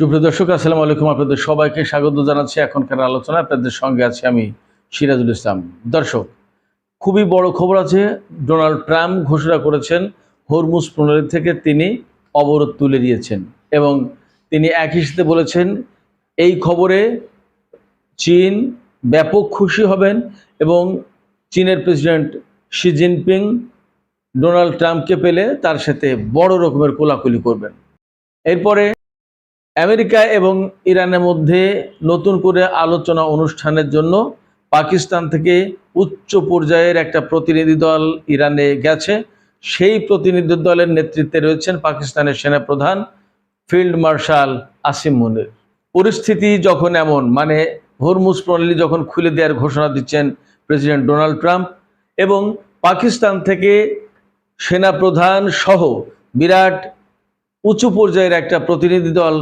সুপ্রিয় দর্শক, আসসালামু আলাইকুম। আপনাদের সবাইকে স্বাগত জানাচ্ছি এখনকার আলোচনা। আপনাদের সঙ্গে আছি আমি সিরাজুল ইসলাম। দর্শক, খুবই বড় খবর আছে। ডোনাল্ড ট্রাম্প ঘোষণা করেছেন হরমুজ প্রণালী থেকে তিনি অবরোধ তুলে দিয়েছেন এবং তিনি একই সাথে বলেছেন এই খবরে চীন ব্যাপক খুশি হবেন এবং চীনের প্রেসিডেন্ট শি জিনপিং ডোনাল্ড ট্রাম্পকে পেলে তার সাথে বড় রকমের কোলাকুলি করবেন। এরপরে আমেরিকা এবং ইরানের মধ্যে নতুন করে আলোচনা অনুষ্ঠানের জন্য পাকিস্তান থেকে উচ্চ পর্যায়ের একটা প্রতিনিধি দল ইরানে গেছে। সেই প্রতিনিধি দলের নেতৃত্বে রয়েছেন পাকিস্তানের সেনাপ্রধান ফিল্ড মার্শাল আসিম মুনির। পরিস্থিতি যখন এমন, মানে হরমুজ প্রণালী যখন খুলে দেওয়ার ঘোষণা দিচ্ছেন প্রেসিডেন্ট ডোনাল্ড ট্রাম্প এবং পাকিস্তান থেকে সেনাপ্রধান সহ বিরাট উঁচু পর্যায়ের একটা প্রতিনিধি দল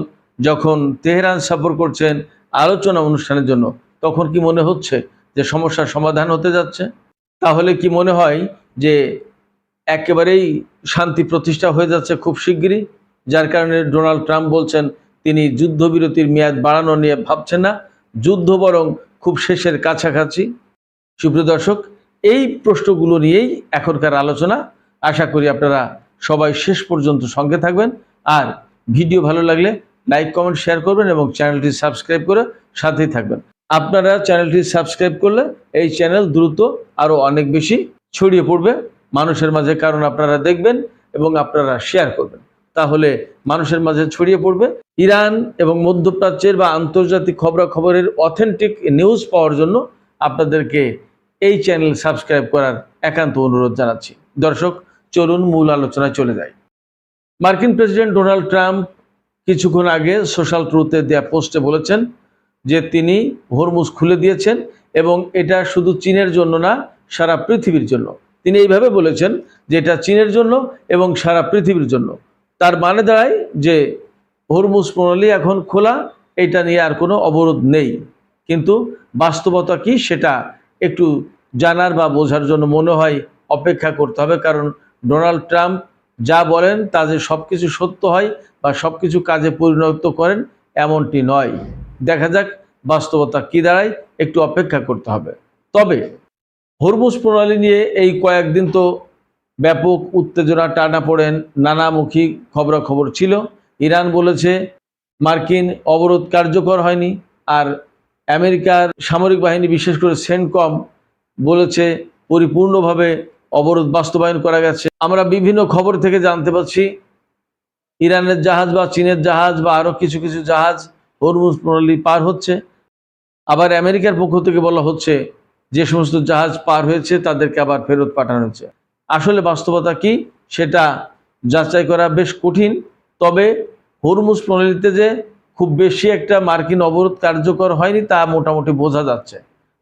যখন তেহরান সফর করছেন আলোচনা অনুষ্ঠানের জন্য, তখন কি মনে হচ্ছে যে সমস্যার সমাধান হতে যাচ্ছে? তাহলে কি মনে হয় যে একেবারেই শান্তি প্রতিষ্ঠা হয়ে যাচ্ছে খুব শিগগিরই? যার কারণে ডোনাল্ড ট্রাম্প বলছেন তিনি যুদ্ধবিরতির মেয়াদ বাড়ানো নিয়ে ভাবছেন না, যুদ্ধ বরং খুব শেষের কাছাকাছি। সুপ্রিয় দর্শক, এই প্রশ্নগুলো নিয়েই এখনকার আলোচনা। আশা করি আপনারা সবাই শেষ পর্যন্ত সঙ্গে থাকবেন। আর ভিডিও ভালো লাগলে লাইক, কমেন্ট, শেয়ার করবেন এবং চ্যানেলটি সাবস্ক্রাইব করে সাথেই থাকবেন। আপনারা চ্যানেলটি সাবস্ক্রাইব করলে এই চ্যানেল দ্রুত আরও অনেক বেশি ছড়িয়ে পড়বে মানুষের মাঝে, কারণ আপনারা দেখবেন এবং আপনারা শেয়ার করবেন, তাহলে মানুষের মাঝে ছড়িয়ে পড়বে। ইরান এবং মধ্যপ্রাচ্যের বা আন্তর্জাতিক খবরাখবরের অথেন্টিক নিউজ পাওয়ার জন্য আপনাদেরকে এই চ্যানেল সাবস্ক্রাইব করার একান্ত অনুরোধ জানাচ্ছি। দর্শক, চলুন মূল আলোচনায় চলে যাই। মার্কিন প্রেসিডেন্ট ডোনাল্ড ট্রাম্প কিছুক্ষণ আগে সোশ্যাল ট্রুথে দেয়া পোস্টে বলেছেন যে তিনি হরমুজ খুলে দিয়েছেন এবং এটা শুধু চীনের জন্য না, সারা পৃথিবীর জন্য। তিনি এইভাবে বলেছেন যে এটা চীনের জন্য এবং সারা পৃথিবীর জন্য। তার মানে দাঁড়ায় যে হরমুজ প্রণালী এখন খোলা, এটা নিয়ে আর কোনো অবরোধ নেই। কিন্তু বাস্তবতা কি সেটা একটু জানার বা বোঝার জন্য মনে হয় অপেক্ষা করতে হবে, কারণ ডোনাল্ড ট্রাম্প যা বলেন তা যে সব কিছু সত্য হয় বা সব কিছু কাজে পরিণত করেন এমনটি নয়। দেখা যাক বাস্তবতা কি দাঁড়ায়, একটু অপেক্ষা করতে হবে। তবে হরমুজ প্রণালী নিয়ে এই কয়েকদিন তো ব্যাপক উত্তেজনা, টানাপোড়েন, নানামুখী খবরাখবর ছিল। ইরান বলেছে মার্কিন অবরোধ কার্যকর হয়নি, আর আমেরিকার সামরিক বাহিনী বিশেষ করে সেন্টকম বলেছে পরিপূর্ণভাবে অবরোধ বাস্তবায়ন করা গেছে। আমরা বিভিন্ন খবর থেকে জানতে পারছি ইরানের জাহাজ বা চীনের জাহাজ বা আরও কিছু কিছু জাহাজ হরমুজ প্রণালী পার হচ্ছে। আবার আমেরিকার পক্ষ থেকে বলা হচ্ছে যে সমস্ত জাহাজ পার হয়েছে তাদেরকে আবার ফেরত পাঠানো হচ্ছে। আসলে বাস্তবতা কি সেটা যাচাই করা বেশ কঠিন। তবে হরমুজ প্রণালীতে যে খুব বেশি একটা মার্কিন অবরোধ কার্যকর হয়নি তা মোটামুটি বোঝা যাচ্ছে।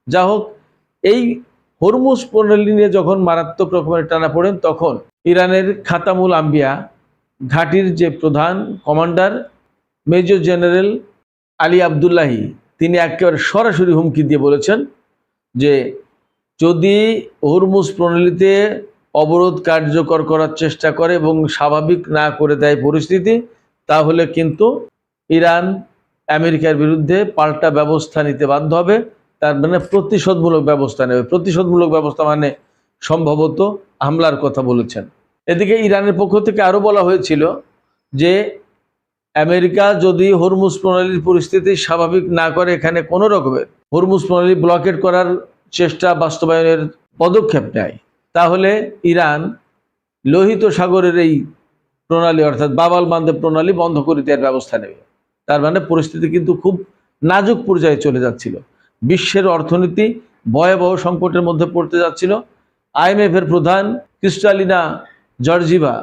যা হোক, এই হরমুজ প্রণালী নিয়ে যখন মারাত্মক রকমের টানা পড়েন, তখন ইরানের খাতামুল আম্বিয়া ঘাঁটির যে প্রধান commander major general Ali Abdullahi, তিনি একেবারে সরাসরি হুমকি দিয়ে বলেছেন যে যদি হরমুজ প্রণালীতে অবরোধ কার্যকর করার চেষ্টা করে এবং স্বাভাবিক না করে দেয় পরিস্থিতি, তাহলে কিন্তু ইরান আমেরিকার বিরুদ্ধে পাল্টা ব্যবস্থা নিতে বাধ্য হবে। তার মানে প্রতিশোধমূলক ব্যবস্থা নেবে। প্রতিশোধমূলক ব্যবস্থা মানে সম্ভবত হামলার কথা বলেছেন। এদিকে ইরানের পক্ষ থেকে আরও বলা হয়েছিল যে আমেরিকা যদি হরমুজ প্রণালীর পরিস্থিতি স্বাভাবিক না করে, এখানে কোনো রকমের হরমুজ প্রণালী ব্লকেট করার চেষ্টা বাস্তবায়নের পদক্ষেপ নেয়, তাহলে ইরান লোহিত সাগরের এই প্রণালী অর্থাৎ বাবাল মান্দেব প্রণালী বন্ধ করে দেওয়ার ব্যবস্থা নেবে। তার মানে পরিস্থিতি কিন্তু খুব নাজুক পর্যায়ে চলে যাচ্ছিল। বিশ্বের অর্থনীতি ভয়াবহ সংকটের মধ্যে পড়তে যাচ্ছিল। আইএমএফের প্রধান ক্রিস্টালিনা জর্জিভা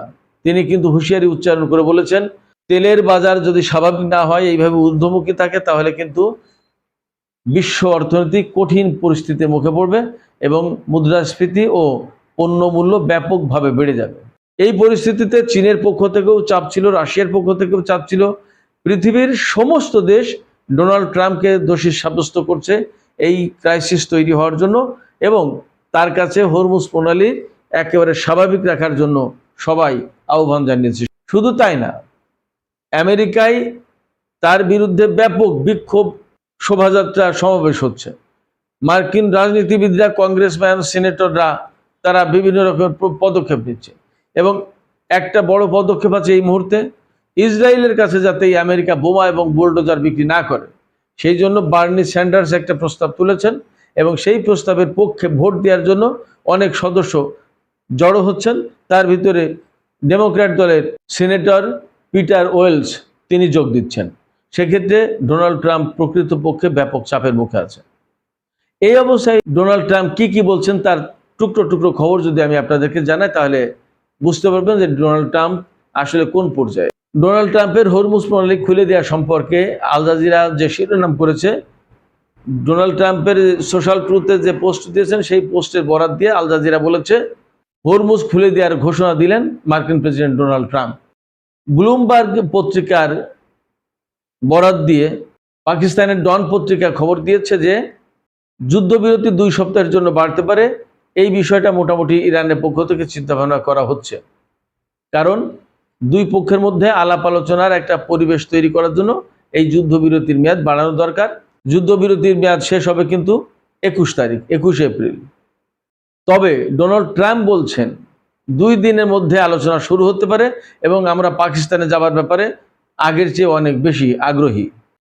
তিনি কিন্তু হুঁশিয়ারি উচ্চারণ করে বলেছেন তেলের বাজার যদি স্বাভাবিক না হয়, এইভাবে ঊর্ধ্বমুখী থাকে, তাহলে কিন্তু বিশ্ব অর্থনীতি কঠিন পরিস্থিতির মুখে পড়বে এবং মুদ্রাস্ফীতি ও পণ্য মূল্য ব্যাপকভাবে বেড়ে যাবে। এই পরিস্থিতিতে চীনের পক্ষ থেকেও চাপ ছিল, রাশিয়ার পক্ষ থেকেও চাপ ছিল। পৃথিবীর সমস্ত দেশ ডোনাল্ড ট্রাম্পকে দোষী সাব্যস্ত করছে এই ক্রাইসিস তৈরি হওয়ার জন্য এবং তার কাছে হরমুজ প্রণালী একেবারে স্বাভাবিক রাখার জন্য সবাই আহ্বান জানিয়েছে। শুধু তাই না, আমেরিকায় তার বিরুদ্ধে ব্যাপক বিক্ষোভ, শোভাযাত্রা, সমাবেশ হচ্ছে। মার্কিন রাজনীতিবিদরা, কংগ্রেসম্যান, সিনেটররা তারা বিভিন্ন রকমের পদক্ষেপ নিচ্ছে এবং একটা বড় পদক্ষেপ আছে এই মুহূর্তে, ইসরায়েলের কাছে যাতে এই আমেরিকা বোমা এবং বুলডোজার বিক্রি না করে সেই জন্য বার্নি স্যান্ডার্স একটা প্রস্তাব তুলেছেন এবং সেই প্রস্তাবের পক্ষে ভোট দেওয়ার জন্য অনেক সদস্য জড়ো হচ্ছেন। তার ভিতরে ডেমোক্র্যাট দলের সিনেটর পিটার ওয়েলস তিনি যোগ দিচ্ছেন। সেক্ষেত্রে ডোনাল্ড ট্রাম্প প্রকৃতপক্ষে ব্যাপক চাপের মুখে আছে। এই অবস্থায় ডোনাল্ড ট্রাম্প কি বলছেন তার টুকরো টুকরো খবর যদি আমি আপনাদেরকে জানাই তাহলে বুঝতে পারবেন যে ডোনাল্ড ট্রাম্প আসলে কোন পর্যায়ে। ডোনাল্ড ট্রাম্পের হরমুজ প্রণালী খুলে দেওয়া সম্পর্কে আল জাজিরা যে শিরোনাম করেছে, ডোনাল্ড ট্রাম্পের সোশ্যাল ট্রুথে যে পোস্ট দিয়েছেন সেই পোস্টের বরাত দিয়ে আল জাজিরা বলেছে হরমুজ খুলে দেওয়ার ঘোষণা দিলেন মার্কিন প্রেসিডেন্ট ডোনাল্ড ট্রাম্প। ব্লুমবার্গ পত্রিকার বরাত দিয়ে পাকিস্তানের ডন পত্রিকা খবর দিয়েছে যে যুদ্ধবিরতি 2 সপ্তাহের জন্য বাড়তে পারে। এই বিষয়টা মোটামুটি ইরানের পক্ষ থেকে চিন্তাভাবনা করা হচ্ছে, কারণ দুই পক্ষের মধ্যে আলাপ আলোচনার একটা পরিবেশ তৈরি করার জন্য এই যুদ্ধবিরতির মেয়াদ বাড়ানো দরকার। যুদ্ধবিরতির মেয়াদ শেষ হবে কিন্তু 21 এপ্রিল। তবে ডোনাল্ড ট্রাম্প বলছেন 2 দিনের মধ্যে আলোচনা শুরু হতে পারে এবং আমরা পাকিস্তানে যাবার ব্যাপারে আগের চেয়ে অনেক বেশি আগ্রহী।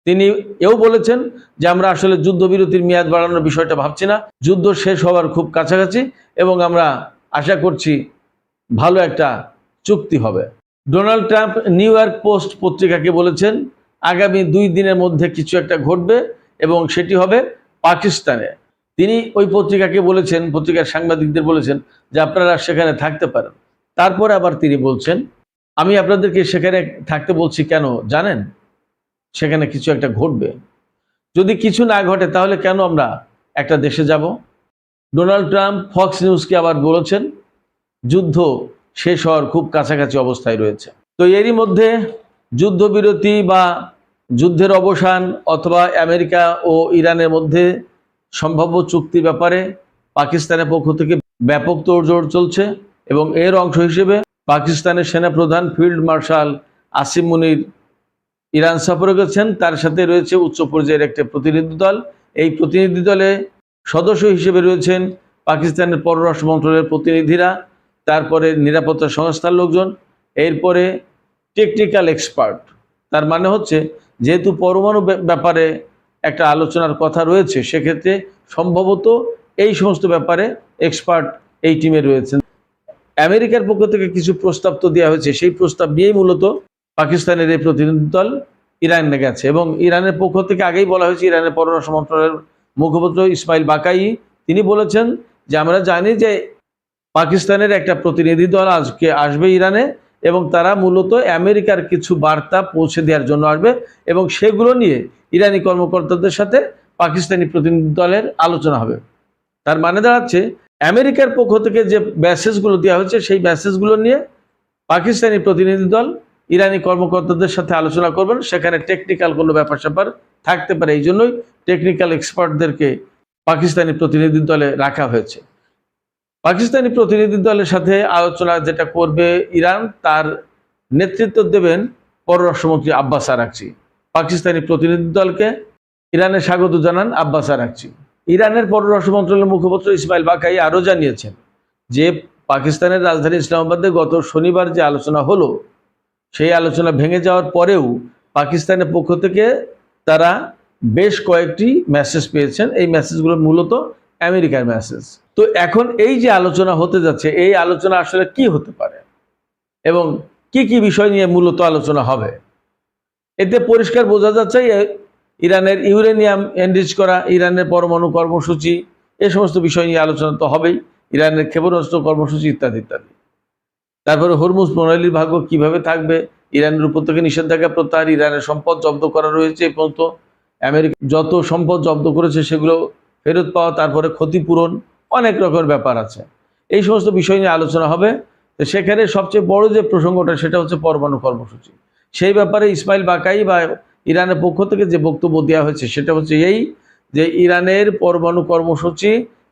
তিনি এও বলেছেন যে আমরা আসলে যুদ্ধবিরতির মেয়াদ বাড়ানোর বিষয়টা ভাবছি না, যুদ্ধ শেষ হওয়ার খুব কাছাকাছি এবং আমরা আশা করছি ভালো একটা চুক্তি হবে। Donald Trump New York Post পত্রিকাকে বলেছেন আগামী 2 দিনের মধ্যে কিছু একটা ঘটবে এবং সেটি হবে পাকিস্তানে। তিনি ওই পত্রিকাকে বলেছেন, পত্রিকার সাংবাদিকদের বলেছেন যে আপনারা সেখানে থাকতে পারেন। তারপরে আবার তিনি বলছেন আমি আপনাদেরকে সেখানে থাকতে বলছি কেন জানেন? সেখানে কিছু একটা ঘটবে। যদি কিছু না ঘটে তাহলে কেন আমরা একটা দেশে যাব? ডোনাল্ড ট্রাম্প ফক্স নিউজকে আবার বলেছেন যুদ্ধ শেষ হওয়ার খুব কাছাকাছি অবস্থায় রয়েছে। তো এরই মধ্যে যুদ্ধবিরতি বা যুদ্ধের অবসান অথবা আমেরিকা ও ইরানের মধ্যে সম্ভাব্য চুক্তির ব্যাপারে পাকিস্তানের পক্ষ থেকে ব্যাপক তোড়জোড় চলছে এবং এর অংশ হিসেবে পাকিস্তানের সেনাপ্রধান ফিল্ড মার্শাল আসিম মুনির ইরান সফরে গেছেন। তার সাথে রয়েছে উচ্চ পর্যায়ের একটা প্রতিনিধি দল। এই প্রতিনিধি দলে সদস্য হিসেবে রয়েছেন পাকিস্তানের পররাষ্ট্র মন্ত্রণালয়ের প্রতিনিধিরা, তারপরে নিরাপত্তা সংস্থার লোকজন, এরপরে টেকনিক্যাল এক্সপার্ট। তার মানে হচ্ছে যেহেতু পরমাণু ব্যাপারে একটা আলোচনার কথা রয়েছে সেক্ষেত্রে সম্ভবত এই সমস্ত ব্যাপারে এক্সপার্ট এই টিমে রয়েছেন। আমেরিকার পক্ষ থেকে কিছু প্রস্তাব তো দেওয়া হয়েছে, সেই প্রস্তাব নিয়েই মূলত পাকিস্তানের এই প্রতিনিধি দল ইরানে গেছে এবং ইরানের পক্ষ থেকে আগেই বলা হয়েছে, ইরানের পররাষ্ট্র মন্ত্রণালয়ের মুখপাত্র ইসমাইল বাকাই তিনি বলেছেন যে আমরা জানি যে পাকিস্তানের একটা প্রতিনিধি দল আজকে আসবে ইরানে এবং তারা মূলত আমেরিকার কিছু বার্তা পৌঁছে দেওয়ার জন্য আসবে এবং সেগুলো নিয়ে ইরানি কর্মকর্তাদের সাথে পাকিস্তানি প্রতিনিধি দলের আলোচনা হবে। তার মানে দাঁড়াচ্ছে আমেরিকার পক্ষ থেকে যে মেসেজগুলো দেওয়া হচ্ছে সেই মেসেজগুলো নিয়ে পাকিস্তানি প্রতিনিধি দল ইরানি কর্মকর্তাদের সাথে আলোচনা করবেন। সেখানে টেকনিক্যাল কোনো ব্যাপার স্যাপার থাকতে পারে, এই জন্যই টেকনিক্যাল এক্সপার্টদেরকে পাকিস্তানি প্রতিনিধি দলে রাখা হয়েছে। পাকিস্তানি প্রতিনিধি দলের সাথে আলোচনা যেটা করবে ইরান, তার নেতৃত্ব দেবেন পররাষ্ট্রমন্ত্রী আব্বাস আরাকচি। পাকিস্তানি প্রতিনিধি দলকে ইরানে স্বাগত জানান আব্বাস আরাকচি। ইরানের পররাষ্ট্র মন্ত্রণালয়ের মুখপাত্র ইসমাইল বাকাই আরও জানিয়েছেন যে পাকিস্তানের রাজধানী ইসলামাবাদে গত শনিবার যে আলোচনা হলো সেই আলোচনা ভেঙে যাওয়ার পরেও পাকিস্তানের পক্ষ থেকে তারা বেশ কয়েকটি মেসেজ পেয়েছেন। এই মেসেজগুলো মূলত আমেরিকার মেসেজ। তো এখন এই যে আলোচনা হতে যাচ্ছে, এই আলোচনা আসলে কি হতে পারে এবং কি কি বিষয় নিয়ে মূলত আলোচনা হবে, এতে পরিষ্কার বোঝা যাচ্ছে ইরানের ইউরেনিয়াম এনরিচ করা, ইরানের পরমাণু কর্মসূচি, এ সমস্ত বিষয় নিয়ে আলোচনা তো হবেই, ইরানের ক্ষেপণাস্ত্র কর্মসূচি ইত্যাদি ইত্যাদি। তারপরে হরমুজ প্রণালীর ভাগ্য কিভাবে থাকবে, ইরানের উপর থেকে নিষেধাজ্ঞা প্রত্যাহার, ইরানের সম্পদ জব্দ করা রয়েছে এই পর্যন্ত, আমেরিকা যত সম্পদ জব্দ করেছে সেগুলো ফেরত পাওয়া, তারপরে ক্ষতিপূরণ, অনেক রকমের ব্যাপার আছে। এই সমস্ত বিষয় নিয়ে আলোচনা হবে। তো সেখানে সবচেয়ে বড় যে প্রসঙ্গটা সেটা হচ্ছে পরমাণু কর্মসূচি। সেই ব্যাপারে ইসমাইল বাকাই বা ইরানের পক্ষ থেকে যে বক্তব্য দেওয়া হয়েছে সেটা হচ্ছে এই যে ইরানের পরমাণু কর্মসূচি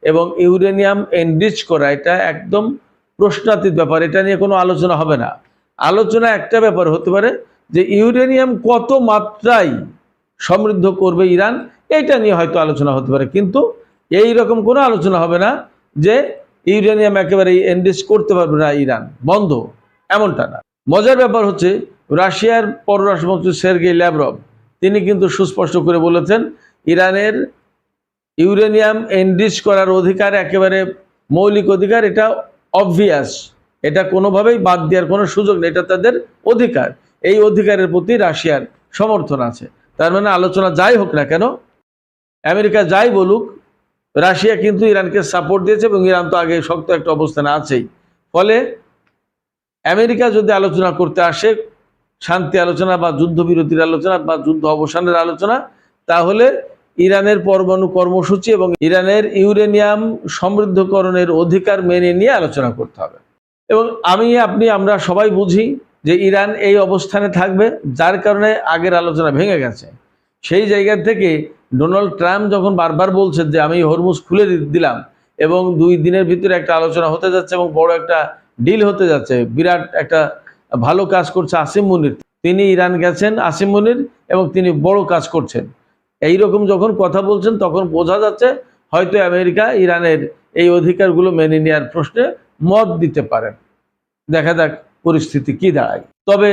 এবং ইউরেনিয়াম এনরিচ করা এটা একদম প্রশ্নাতীত ব্যাপার, এটা নিয়ে কোনো আলোচনা হবে না। আলোচনা একটা ব্যাপার হতে পারে যে ইউরেনিয়াম কত মাত্রায় সমৃদ্ধ করবে ইরান, এটা নিয়ে হয়তো আলোচনা হতে পারে, কিন্তু এই রকম কোনো আলোচনা হবে না যে ইউরেনিয়াম একেবারে এনরিচ করতে পারবে না ইরান, বন্ধ, এমনটা না। মজার ব্যাপার হচ্ছে রাশিয়ার পররাষ্ট্রমন্ত্রী সের্গেই ল্যাভরভ তিনি কিন্তু সুস্পষ্ট করে বলেছেন ইরানের ইউরেনিয়াম এনরিচ করার অধিকার একেবারে মৌলিক অধিকার, এটা অবভিয়াস, এটা কোনোভাবেই বাদ দেওয়ার কোনো সুযোগ নেই, এটা তাদের অধিকার। এই অধিকারের প্রতি রাশিয়ার সমর্থন আছে। তার মানে আলোচনা যাই হোক না কেন, আমেরিকা যাই বলুক, রাশিয়া কিন্তু ইরানকে সাপোর্ট দিয়েছে এবং ইরান তো আগে শক্ত একটা অবস্থানে আছেই। ফলে আমেরিকা যদি আলোচনা করতে আসে, শান্তি আলোচনা বা যুদ্ধবিরতির আলোচনা বা যুদ্ধ অবসানের আলোচনা, তাহলে ইরানের পরমাণু কর্মসূচি এবং ইরানের ইউরেনিয়াম সমৃদ্ধকরণের অধিকার মেনে নিয়ে আলোচনা করতে হবে। এবং আমরা সবাই বুঝি যে ইরান এই অবস্থানে থাকবে, যার কারণে আগের আলোচনা ভেঙে গেছে। সেই জায়গা থেকে ডোনাল্ড ট্রাম্প যখন বারবার বলছেন যে আমি হরমুজ খুলে দিলাম এবং 2 দিনের ভিতরে একটা আলোচনা হতে যাচ্ছে এবং বড় একটা ডিল হতে যাচ্ছে, বিরাট একটা ভালো কাজ করছে আসিম মুনির, তিনি ইরান গেছেন আসিম মুনির এবং তিনি বড় কাজ করছেন, এইরকম যখন কথা বলছেন তখন বোঝা যাচ্ছে হয়তো আমেরিকা ইরানের এই অধিকারগুলো মেনে নেওয়ার প্রশ্নে মত দিতে পারেন। দেখা যাক পরিস্থিতি কি দাঁড়ায়। তবে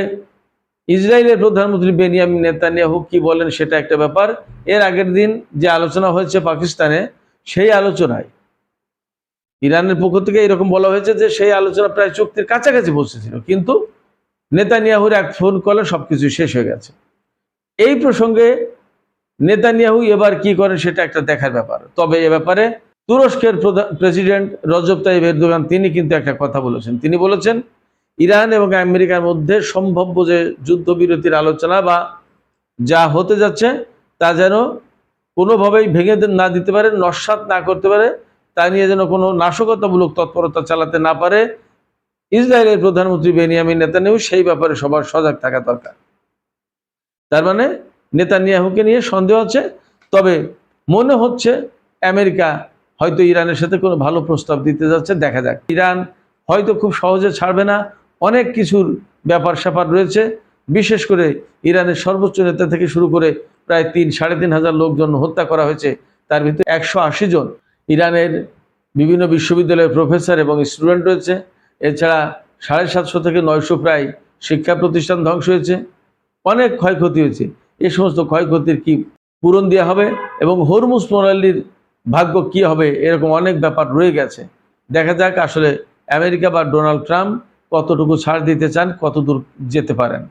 ইসরায়েলের প্রধানমন্ত্রী বেনিয়ামিন নেতানিয়াহু কি বলেন সেটা একটা ব্যাপার। এর আগের দিন যে আলোচনা হয়েছে পাকিস্তানে, সেই আলোচনায় ইরানের পক্ষ থেকে এরকম বলা হয়েছে যে সেই আলোচনা প্রায় চুক্তির কাছাকাছি পৌঁছেছিল, কিন্তু নেতানিয়াহুর এক ফোন কলে সবকিছু শেষ হয়ে গেছে। এই প্রসঙ্গে নেতানিয়াহু এবার কি করেন সেটা একটা দেখার ব্যাপার। তবে এ ব্যাপারে তুরস্কের প্রেসিডেন্ট রজব তাইয়িপ এরদোগান তিনি কিন্তু একটা কথা বলেছেন। তিনি বলেছেন ইরান এবং আমেরিকার মধ্যে সম্ভাব্য যে যুদ্ধবিরতির আলোচনা বা যা হতে যাচ্ছে তা যেন কোনোভাবেই ভেঙে না দিতে পারে, নস্যাৎ না করতে পারে, তা নিয়ে যেন কোনো নাশকতামূলক তৎপরতা চালাতে না পারে ইসরায়েলের প্রধানমন্ত্রী বেনিয়ামিন নেতানিয়াহু, সেই ব্যাপারে সবার সজাগ থাকা দরকার। তার মানে নেতানিয়াহুকে নিয়ে সন্দেহ আছে। তবে মনে হচ্ছে আমেরিকা হয়তো ইরানের সাথে কোনো ভালো প্রস্তাব দিতে যাচ্ছে, দেখা যাক। ইরান হয়তো খুব সহজে ছাড়বে না, অনেক কিছুর ব্যাপার স্যাপার রয়েছে। বিশেষ করে ইরানের সর্বোচ্চ নেতা থেকে শুরু করে প্রায় 3-3.5 হাজার লোকজন হত্যা করা হয়েছে, তার ভিতরে 180 জন ইরানের বিভিন্ন বিশ্ববিদ্যালয়ের প্রফেসর এবং স্টুডেন্ট রয়েছে। এছাড়া 750 থেকে 900 প্রায় শিক্ষা প্রতিষ্ঠান ধ্বংস হয়েছে, অনেক ক্ষয়ক্ষতি হয়েছে। এই সমস্ত ক্ষয়ক্ষতির কি পূরণ দেওয়া হবে এবং হরমুজ প্রণালীর ভাগ্য কি হবে, এরকম অনেক ব্যাপার রয়ে গেছে। দেখা যাক আসলে আমেরিকা বা ডোনাল্ড ট্রাম্প কতটুকু ছাড় দিতে চান, কত দূর যেতে পারেন।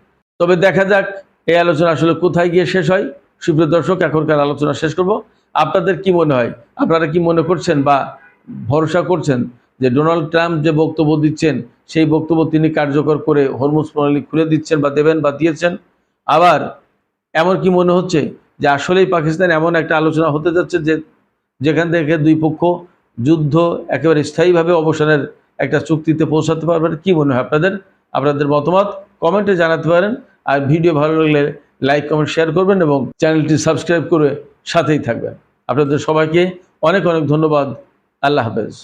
তবে দেখা যাক এই আলোচনা আসলে কোথায় গিয়ে শেষ হয়। সুপ্রিয় দর্শক, এখনকার আলোচনা শেষ করব। আপনাদের কি মনে হয়, আপনারা কি মনে করছেন বা ভরসা করছেন যে ডোনাল্ড ট্রাম্প যে বক্তব্য দিচ্ছেন সেই বক্তব্য তিনি কার্যকর করে হরমুজ প্রণালী খুলে দিচ্ছেন বা দেবেন বা দিয়েছেন? আবার এমন কি মনে হচ্ছে যে আসলেই পাকিস্তান এমন একটা আলোচনা হতে যাচ্ছে যেখান থেকে 2 পক্ষ যুদ্ধ একেবারে স্থায়ীভাবে অবসানের একটা চুক্তিতে পৌঁছাতে পারবেন? কি মনে হয় আপনাদের মতামত কমেন্টে জানাতে পারেন। আর ভিডিও ভালো লাগলে লাইক, কমেন্ট, শেয়ার করবেন এবং চ্যানেলটি সাবস্ক্রাইব করে সাথেই থাকবেন। আপনাদের সবাইকে অনেক অনেক ধন্যবাদ। আল্লাহ হাফেজ।